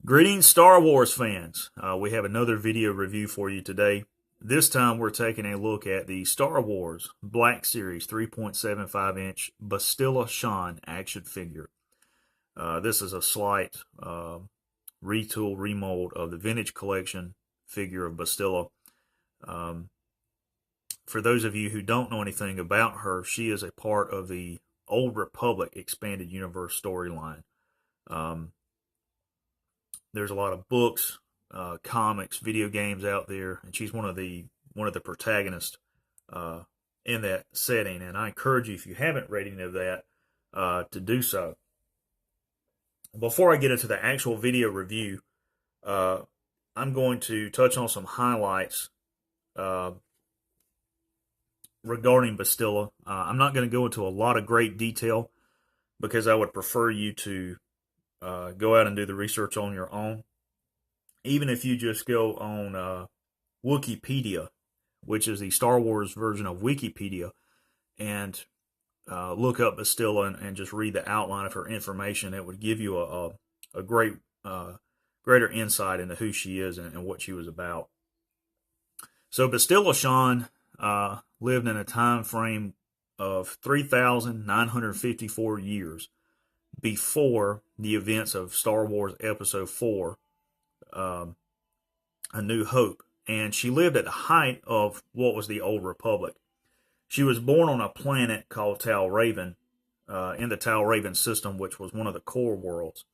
Greetings, Star Wars fans. We have another video review for you today. This time we're taking a look at the Star Wars Black Series 3.75-inch Bastila Shan action figure. This is a slight retool, remold of the vintage collection figure of Bastila. For those of you who don't know anything about her, she is a part of the Old Republic Expanded Universe storyline. There's a lot of books, comics, video games out there, and she's one of the protagonists in that setting. And I encourage you, if you haven't read any of that, to do so. Before I get into the actual video review, I'm going to touch on some highlights regarding Bastila. I'm not going to go into a lot of great detail because I would prefer you to go out and do the research on your own. Even if you just go on Wikipedia, which is the Star Wars version of Wikipedia, and look up Bastila and just read the outline of her information, it would give you a greater insight into who she is and what she was about. So Bastila Shan lived in a time frame of 3,954 years before the events of Star Wars Episode 4, A New Hope. And she lived at the height of what was the Old Republic. She was born on a planet called Tal Raven, in the Tal Raven system, which was one of the core worlds.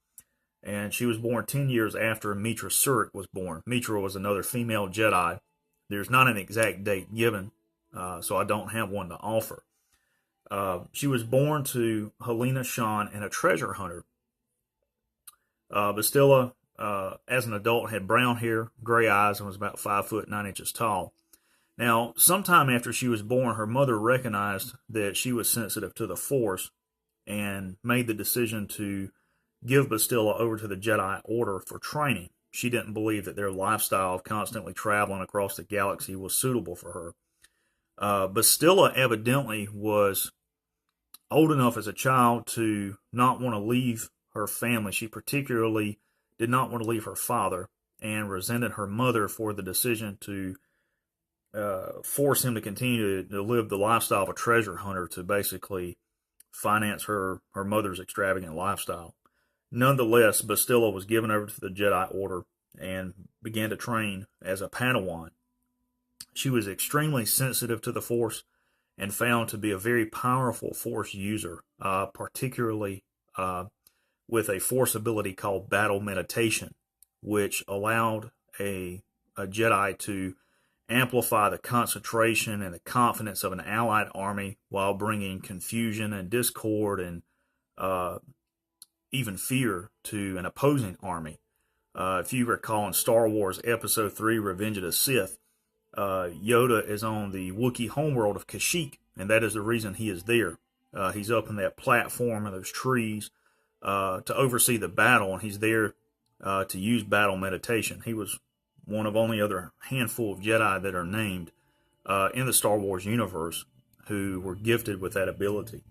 And she was born 10 years after Mitra Surik was born. Mitra was another female Jedi. There's not an exact date given, so I don't have one to offer. She was born to Helena Shan and a treasure hunter. Bastila, as an adult, had brown hair, gray eyes, and was about 5 foot 9 inches tall. Now, sometime after she was born, her mother recognized that she was sensitive to the Force and made the decision to give Bastila over to the Jedi Order for training. She didn't believe that their lifestyle of constantly traveling across the galaxy was suitable for her. Bastila evidently was old enough as a child to not want to leave her family. She particularly did not want to leave her father and resented her mother for the decision to force him to continue to live the lifestyle of a treasure hunter to basically finance her mother's extravagant lifestyle. Nonetheless, Bastila was given over to the Jedi Order and began to train as a Padawan. She was extremely sensitive to the Force and found to be a very powerful Force user, particularly with a Force ability called Battle Meditation, which allowed a Jedi to amplify the concentration and the confidence of an allied army while bringing confusion and discord and even fear to an opposing army. If you recall in Star Wars Episode 3, Revenge of the Sith, Yoda is on the Wookiee homeworld of Kashyyyk, and that is the reason he is there. He's up in that platform and those trees to oversee the battle, and he's there to use battle meditation. He was one of only other handful of Jedi that are named in the Star Wars universe who were gifted with that ability.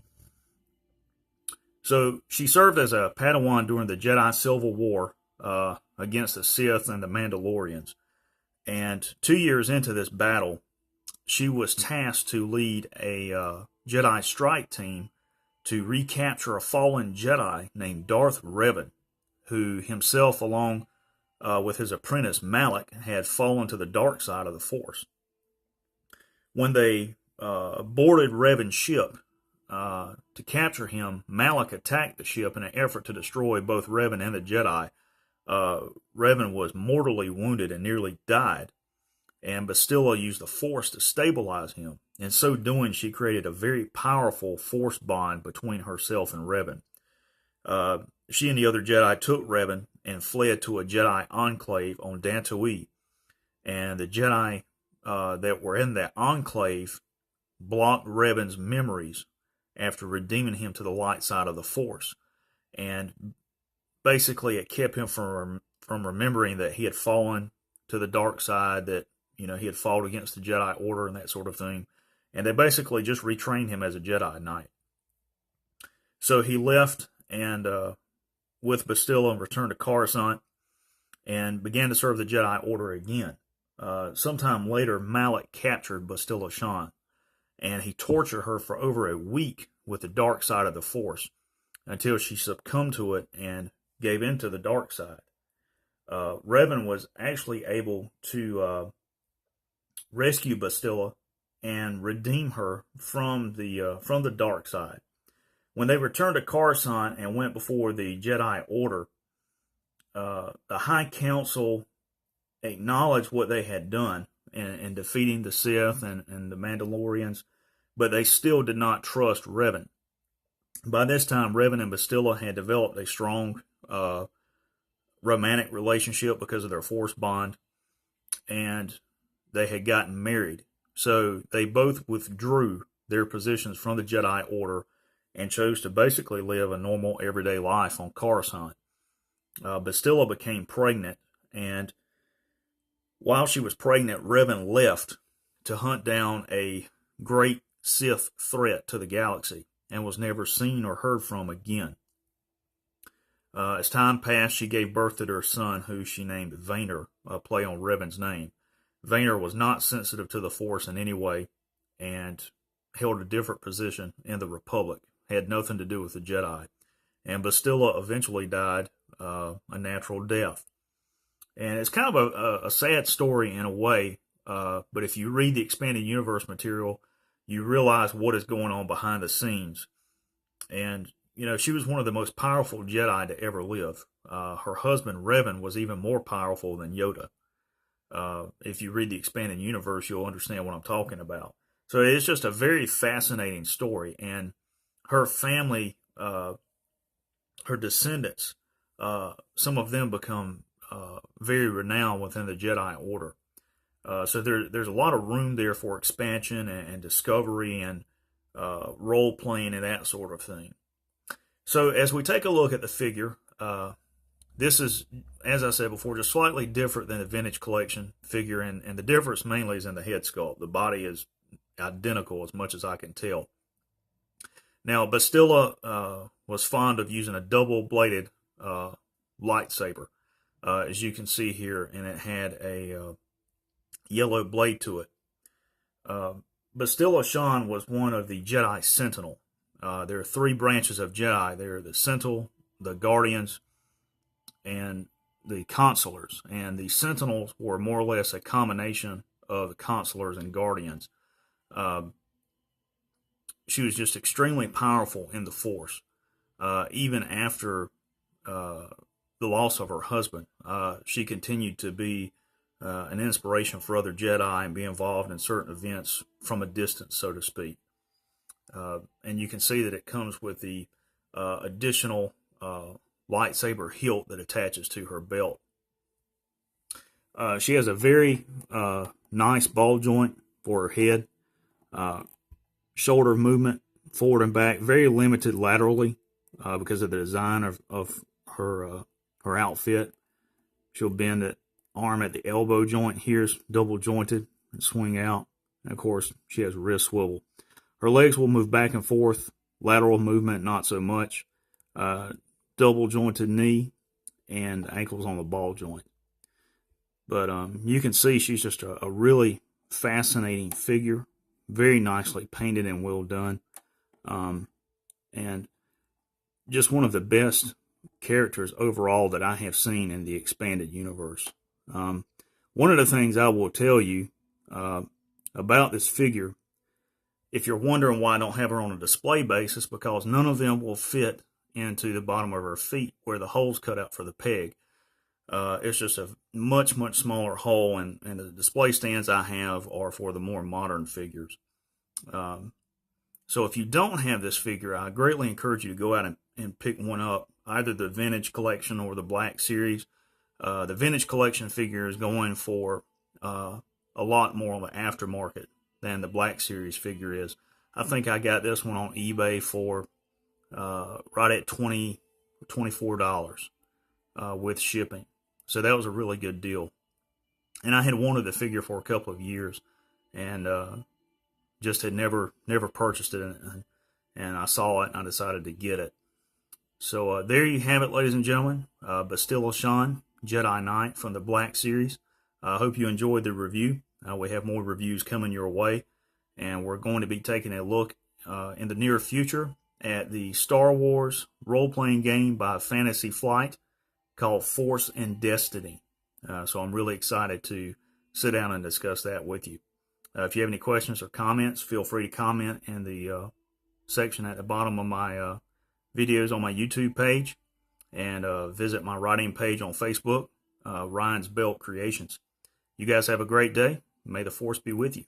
So she served as a Padawan during the Jedi Silver War against the Sith and the Mandalorians. And 2 years into this battle, she was tasked to lead a Jedi strike team to recapture a fallen Jedi named Darth Revan, who himself, along with his apprentice Malak, had fallen to the dark side of the Force. When they boarded Revan's ship to capture him, Malak attacked the ship in an effort to destroy both Revan and the Jedi. Revan was mortally wounded and nearly died, and Bastila used the Force to stabilize him. In so doing, she created a very powerful Force bond between herself and Revan. She and the other Jedi took Revan and fled to a Jedi enclave on Dantooine, and the Jedi that were in that enclave blocked Revan's memories after redeeming him to the light side of the Force. And basically, it kept him from remembering that he had fallen to the dark side, that he had fought against the Jedi Order and that sort of thing. And they basically just retrained him as a Jedi Knight. So he left and with Bastila and returned to Coruscant. and began to serve the Jedi Order again. Sometime later, Malak captured Bastila Shan, and he tortured her for over a week with the dark side of the Force until she succumbed to it and gave in to the dark side. Revan was actually able to rescue Bastila and redeem her from the dark side. When they returned to Coruscant and went before the Jedi Order, the High Council acknowledged what they had done in defeating the Sith and the Mandalorians, but they still did not trust Revan. By this time, Revan and Bastila had developed a strong romantic relationship because of their Force bond, and they had gotten married. So they both withdrew their positions from the Jedi Order and chose to basically live a normal everyday life on Coruscant. Bastila became pregnant, and while she was pregnant, Revan left to hunt down a great Sith threat to the galaxy and was never seen or heard from again. As time passed, she gave birth to their son, who she named Vader, a play on Revan's name. Vader was not sensitive to the Force in any way and held a different position in the Republic, had nothing to do with the Jedi. And Bastila eventually died a natural death. And it's kind of a sad story in a way, but if you read the expanded universe material, you realize what is going on behind the scenes. And, you know, she was one of the most powerful Jedi to ever live. Her husband, Revan, was even more powerful than Yoda. If you read the expanded universe, you'll understand what I'm talking about. So it's just a very fascinating story. And her family, her descendants, some of them become very renowned within the Jedi Order. So there's a lot of room there for expansion and discovery and role playing and that sort of thing. So as we take a look at the figure, this is, as I said before, just slightly different than the vintage collection figure, and the difference mainly is in the head sculpt. The body is identical as much as I can tell. Now, Bastila was fond of using a double-bladed lightsaber, as you can see here, and it had a yellow blade to it. Bastila Shan was one of the Jedi Sentinel. There are three branches of Jedi. There are the Sentinel, the Guardians, and the Consulars. And the Sentinels were more or less a combination of the Consulars and Guardians. She was just extremely powerful in the Force, even after the loss of her husband. She continued to be an inspiration for other Jedi and be involved in certain events from a distance, so to speak. And you can see that it comes with the additional lightsaber hilt that attaches to her belt. She has a very nice ball joint for her head. Shoulder movement forward and back, very limited laterally because of the design of her outfit. She'll bend the arm at the elbow joint. Here's double jointed and swing out. And of course, she has wrist swivel. Her legs will move back and forth. Lateral movement, not so much. Double jointed knee and ankles on the ball joint. But you can see she's just a really fascinating figure. Very nicely painted and well done. And just one of the best characters overall that I have seen in the expanded universe. One of the things I will tell you about this figure, if you're wondering why I don't have her on a display basis, because none of them will fit into the bottom of her feet where the hole's cut out for the peg. It's just a much, much smaller hole, and the display stands I have are for the more modern figures. So if you don't have this figure, I greatly encourage you to go out and pick one up, either the vintage collection or the Black Series. The vintage collection figure is going for a lot more on the aftermarket than the Black Series figure is. I think I got this one on eBay for right at $24 with shipping. So that was a really good deal. And I had wanted the figure for a couple of years and just had never purchased it. And I saw it and I decided to get it. So there you have it, ladies and gentlemen. Bastila Shan, Jedi Knight from the Black Series. I hope you enjoyed the review. We have more reviews coming your way, and we're going to be taking a look in the near future at the Star Wars role-playing game by Fantasy Flight called Force and Destiny. So I'm really excited to sit down and discuss that with you. If you have any questions or comments, feel free to comment in the section at the bottom of my videos on my YouTube page, and visit my writing page on Facebook, Ryan's Belt Creations. You guys have a great day. May the Force be with you.